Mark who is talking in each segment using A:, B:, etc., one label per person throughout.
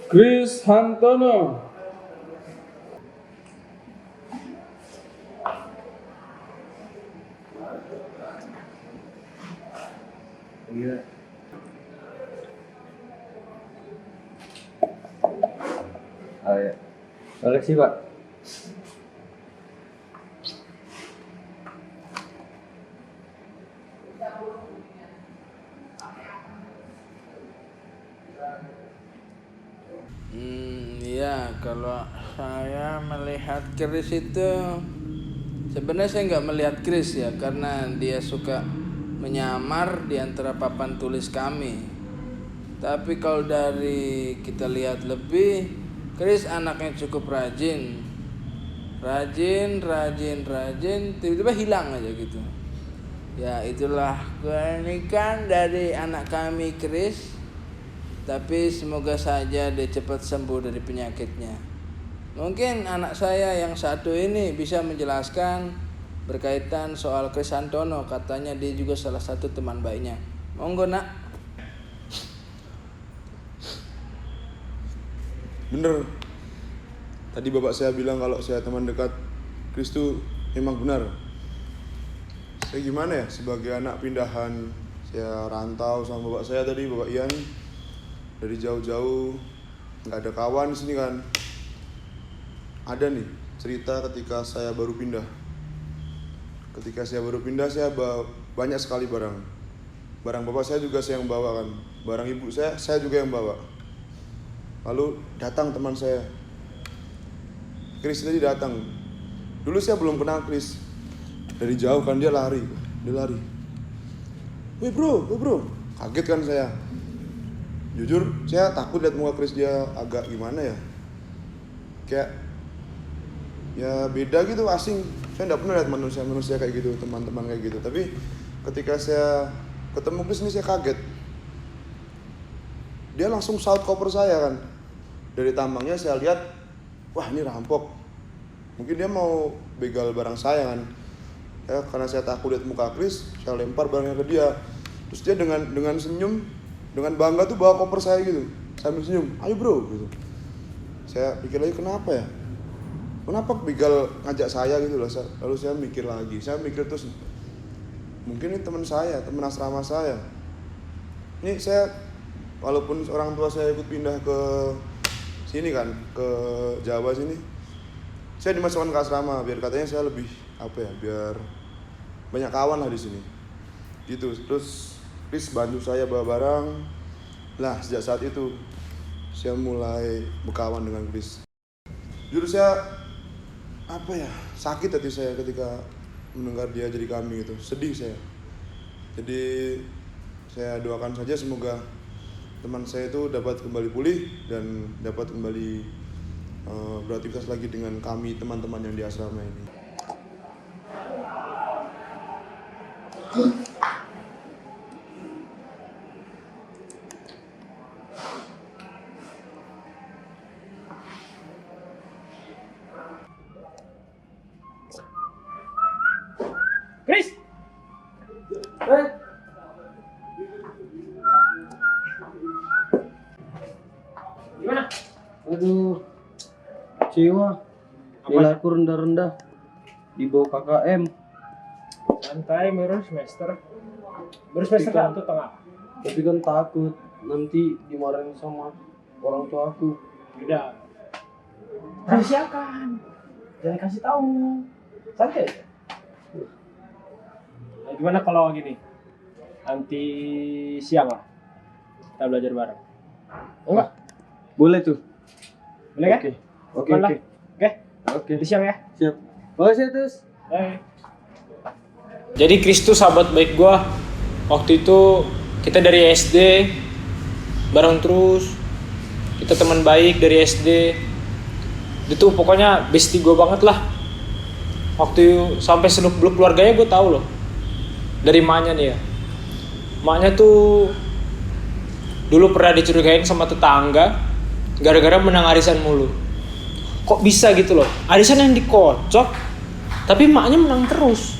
A: Chris Hantono.
B: Iya. Oh ya. Makasih Pak.
C: Iya, kalau saya melihat Chris itu sebenarnya saya nggak melihat Chris ya, karena dia suka menyamar di antara papan tulis kami. Tapi kalau dari kita lihat lebih, Chris anaknya cukup rajin, tiba-tiba hilang aja gitu. Ya itulah keunikan dari anak kami Chris. Tapi semoga saja dia cepat sembuh dari penyakitnya. Mungkin anak saya yang satu ini bisa menjelaskan berkaitan soal Chris Hantono. Katanya dia juga salah satu teman baiknya. Monggo nak.
D: Bener. Tadi bapak saya bilang kalau saya teman dekat Chris itu memang benar. Saya gimana ya, sebagai anak pindahan, saya rantau sama bapak saya tadi, Bapak Ian. Dari jauh-jauh, nggak ada kawan di sini kan. Ada nih cerita ketika saya baru pindah. Ketika saya baru pindah, saya bawa banyak sekali barang. Barang bapak saya juga saya yang bawa kan. Barang ibu saya juga yang bawa. Lalu datang teman saya, Chris tadi datang. Dulu saya belum kenal Chris. Dari jauh kan dia lari. Wih bro, kaget kan saya. Jujur saya takut lihat muka Chris, dia agak gimana ya, kayak ya beda gitu, asing. Saya nggak pernah lihat manusia kayak gitu, teman-teman kayak gitu. Tapi ketika saya ketemu Chris ini saya kaget. Dia langsung saut koper saya kan. Dari tampangnya saya lihat, wah ini rampok. Mungkin dia mau begal barang saya kan. Ya, karena saya takut lihat muka Chris, saya lempar barangnya ke dia. Terus dia dengan senyum, dengan bangga tuh bawa koper saya gitu, sambil senyum, ayo bro gitu. Saya pikir lagi kenapa begal ngajak saya gitu loh. Lalu saya mikir terus, mungkin ini teman saya, teman asrama saya. Ini saya, walaupun orang tua saya ikut pindah ke sini kan, ke Jawa sini, saya dimasukkan ke asrama biar katanya saya lebih biar banyak kawan lah di sini gitu. Terus Chris bantu saya bawa barang. Lah sejak saat itu saya mulai berkawan dengan Chris. Jujur saya sakit hati saya ketika mendengar dia jadi kami gitu. Sedih saya. Jadi saya doakan saja semoga teman saya itu dapat kembali pulih dan dapat kembali beraktivitas lagi dengan kami teman-teman yang di asrama ini.
E: Chris! Gimana?
A: Aduh, kecewa. Nilaiku rendah-rendah di bawah KKM.
E: Santai, baru semester. Baru semester
A: Tapi kan-
E: 1 tengah.
A: Tapi kan takut nanti dimarahin sama orang tua aku.
E: Udah. Rahasiakan. Jangan kasih tahu. Santai aja. Nah, gimana kalau gini? Nanti siang lah. Kita belajar bareng. Enggak?
A: Boleh tuh.
E: Boleh kan?
A: Oke.
E: Oke.
A: Oke.
E: Nanti siang ya.
A: Siap. Makasih Tus.
E: Bye. Jadi Chris tuh sahabat baik gua. Waktu itu kita dari SD bareng terus. Kita teman baik dari SD. Itu pokoknya bestie gua banget lah. Waktu sampai seluk-beluk keluarganya gua tahu loh. Dari emaknya nih ya. Emaknya tuh dulu pernah dicurigain sama tetangga gara-gara menang arisan mulu. Kok bisa gitu loh? Arisan yang dikocok tapi emaknya menang terus.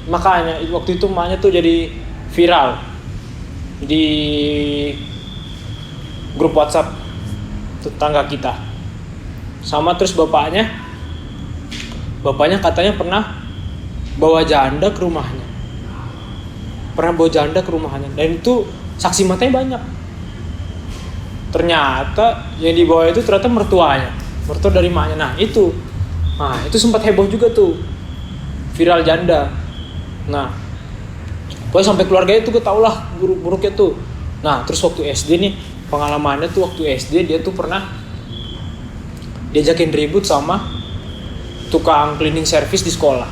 E: Makanya waktu itu emaknya tuh jadi viral di grup WhatsApp tetangga kita. Sama terus bapaknya katanya pernah bawa janda ke rumahnya. Dan itu saksi matanya banyak. Ternyata yang dibawa itu ternyata mertua dari maknya. Nah itu sempat heboh juga tuh, viral janda. Nah pokoknya sampai keluarganya tuh gue tau lah buruk-buruknya tuh. Nah terus waktu SD nih, pengalamannya tuh waktu SD dia tuh pernah diajakin ribut sama tukang cleaning service di sekolah.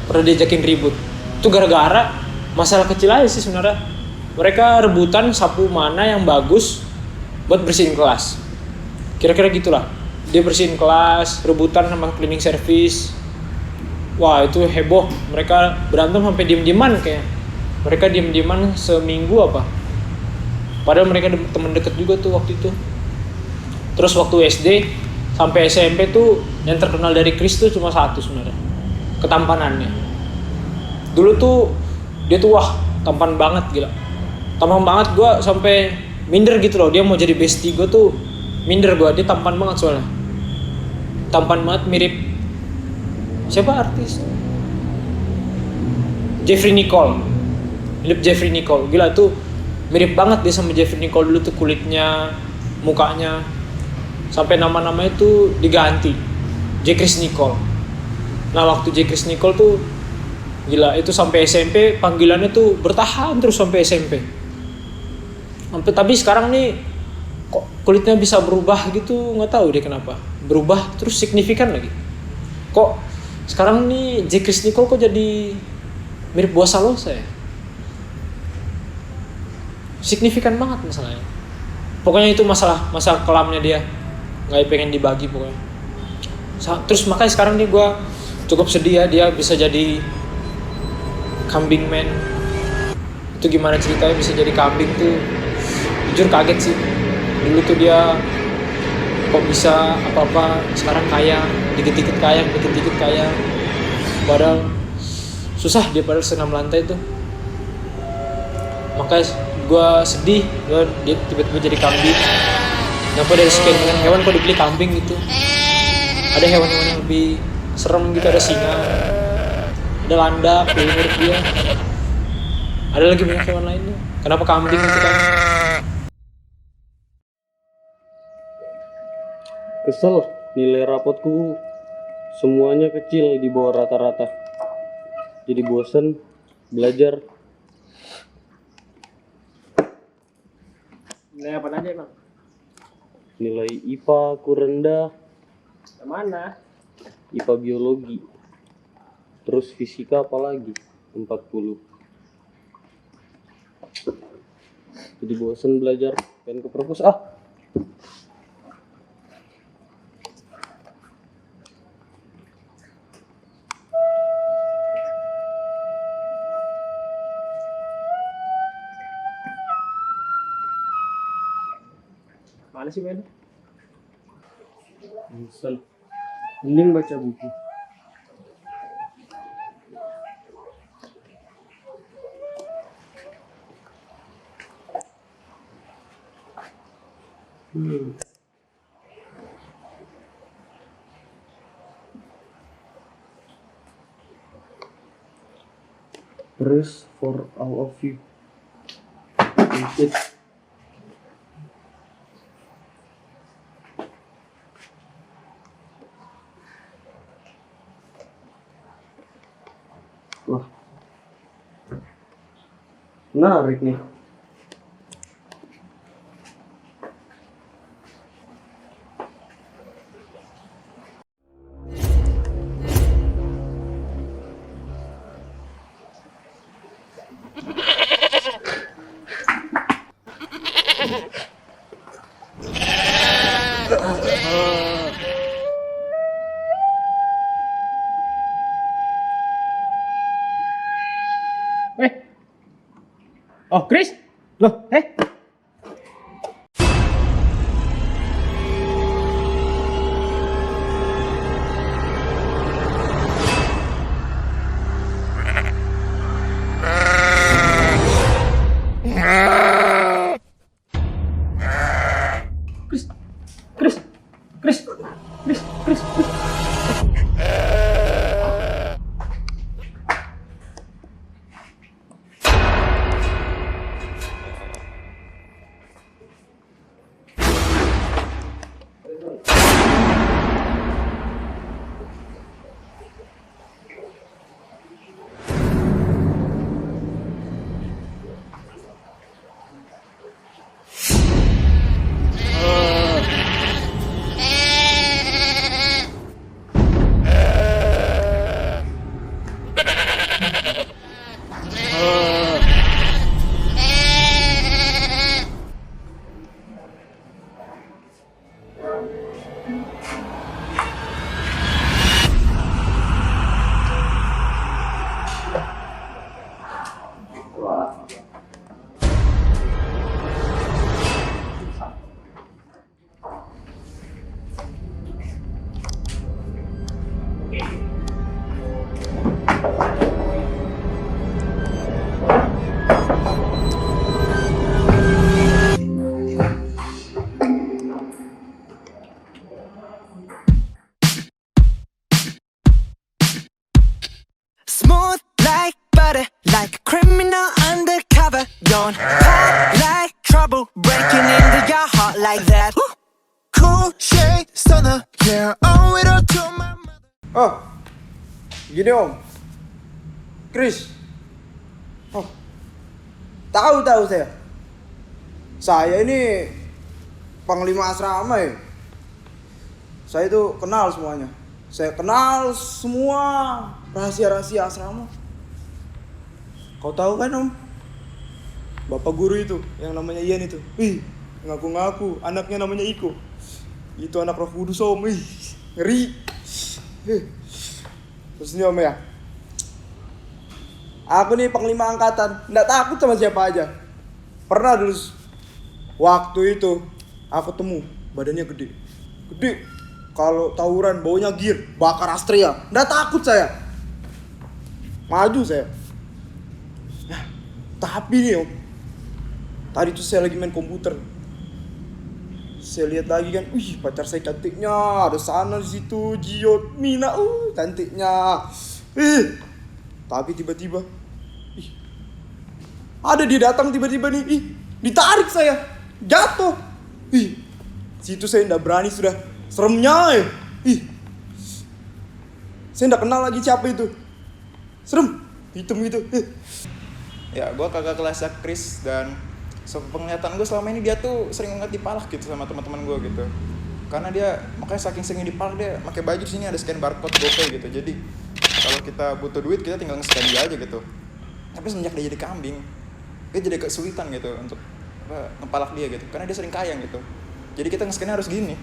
E: Pernah diajakin ribut. Itu gara-gara masalah kecil aja sih sebenarnya. Mereka rebutan sapu mana yang bagus buat bersihin kelas. Kira-kira gitulah. Dia bersihin kelas, rebutan sama cleaning service. Wah itu heboh. Mereka berantem sampai diem-dieman kayak. Mereka diem-dieman seminggu apa. Padahal mereka teman deket juga tuh waktu itu. Terus waktu SD sampai SMP tuh yang terkenal dari Chris tuh cuma satu sebenarnya, ketampanannya. Dulu tuh dia tuh wah tampan banget, gila. Tampan banget, gue sampai minder gitu loh. Dia mau jadi bestie gue tuh minder gue. Dia tampan banget soalnya. Tampan banget, mirip siapa artis? Jeffrey Nicole. Gila tuh mirip banget dia sama Jeffrey Nicole dulu tuh, kulitnya, mukanya. Sampai nama-namanya tuh diganti J. Chris Nicole. Nah waktu J. Chris Nicole tuh gila, itu sampai SMP panggilannya tuh bertahan terus sampai SMP. Tapi sekarang nih kok kulitnya bisa berubah gitu, nggak tahu deh kenapa. Berubah terus signifikan lagi. Kok sekarang nih J. Chris Nicole kok jadi mirip Buah Salosa ya? Signifikan banget masalahnya. Pokoknya itu masalah kelamnya dia. Nggak pengen dibagi pokoknya. Terus makanya sekarang nih gue cukup sedih ya, dia bisa jadi kambing man. Itu gimana ceritanya bisa jadi kambing tuh, jujur kaget sih. Dulu tuh dia kok bisa apa-apa, sekarang kaya, dikit-dikit kaya. Padahal susah dia, padahal senam lantai tuh. Makanya gue sedih, dia tiba-tiba jadi kambing. Kenapa dari sekian banyak hewan kok dipilih kambing gitu? Ada hewan-hewan yang lebih serem gitu, ada singa, ada landak, mirip dia. Ada lagi banyak hewan lainnya. Kenapa kambing gitu kan?
A: Kesel, nilai rapotku semuanya kecil di bawah rata-rata. Jadi bosan belajar.
B: Nilai apa aja emang?
A: Nilai IPA aku rendah.
B: Mana?
A: IPA biologi. Terus fisika apalagi 40. Jadi bosan belajar, pengen ke perpus
B: Mana sih men?
A: bosan. Mending baca buku. Press for all of you. It. Wah, menarik nih.
E: Oh, Chris? Loh,
F: on. Hot like trouble breaking into your heart like that. Cool shade stunner, yeah, owe it all to my mother.
A: Oh, gini om, Chris. Oh, tahu saya ini panglima asrama ya. Saya itu kenal semuanya. Saya kenal semua rahasia-rahasia asrama. Kau tahu kan om? Bapak guru itu yang namanya Ian itu. Ngaku-ngaku anaknya namanya Iko. Itu anak Roh Kudus om. Ngeri. Terus ini om ya. Aku nih panglima angkatan, nggak takut sama siapa aja. Pernah dulu waktu itu aku temu badannya gede. Kalau tawuran baunya gear, bakar Astrea. Nggak takut saya. Maju saya. Nah, tapi nih om, tadi tuh saya lagi main komputer. Saya lihat lagi kan, pacar saya cantiknya, ada sana di situ, Jiot, Mina, cantiknya. Tapi tiba-tiba, ada dia datang tiba-tiba nih, ditarik saya, jatuh. Situ saya nggak berani sudah, seremnya ya. Saya nggak kenal lagi siapa itu, serem, hitam gitu.
G: Ya, gue kakak kelasnya Chris dan sepenglihatan gue selama ini dia tuh sering banget dipalak gitu sama teman-teman gue gitu. Karena dia makanya saking sering dipalak dia pakai baju sini ada scan barcode GoPay gitu. Jadi kalau kita butuh duit kita tinggal nge-scan dia aja gitu. Tapi semenjak dia jadi kambing, dia jadi kesulitan gitu untuk ngepalak dia gitu. Karena dia sering kayang gitu. Jadi kita nge-scan harus gini.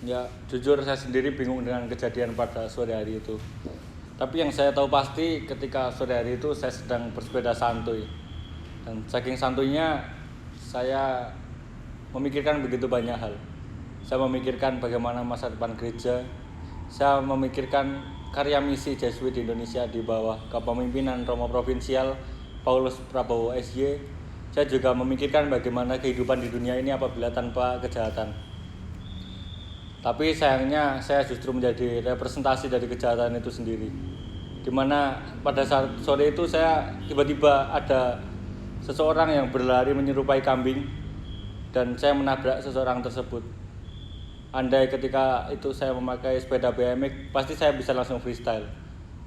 H: Ya, jujur saya sendiri bingung dengan kejadian pada sore hari itu. Tapi yang saya tahu pasti ketika sore hari itu saya sedang bersepeda santuy. Dan saking santuinya saya memikirkan begitu banyak hal. Saya memikirkan bagaimana masa depan gereja. Saya memikirkan karya misi Jesuit di Indonesia di bawah kepemimpinan Romo Provinsial Paulus Prabowo SY. Saya juga memikirkan bagaimana kehidupan di dunia ini apabila tanpa kejahatan. Tapi sayangnya saya justru menjadi representasi dari kejahatan itu sendiri. Dimana pada saat sore itu saya tiba-tiba ada seseorang yang berlari menyerupai kambing dan saya menabrak seseorang tersebut. Andai ketika itu saya memakai sepeda BMX, pasti saya bisa langsung freestyle.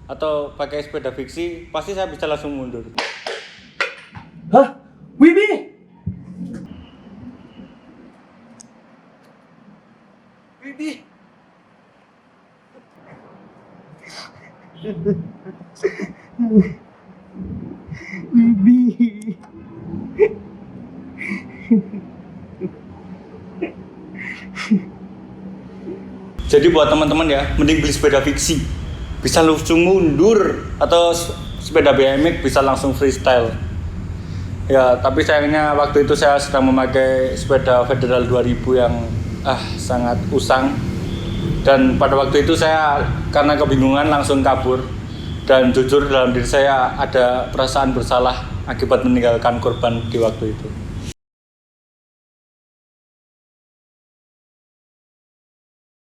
H: Atau pakai sepeda fiksi, pasti saya bisa langsung mundur.
A: Hah? Wibi!
H: Jadi buat teman-teman ya, mending beli sepeda fiksi. Bisa langsung mundur atau sepeda BMX bisa langsung freestyle. Ya, tapi sayangnya waktu itu saya sedang memakai sepeda Federal 2000 yang sangat usang. Dan pada waktu itu saya karena kebingungan langsung kabur. Dan jujur dalam diri saya ada perasaan bersalah akibat meninggalkan korban di waktu itu.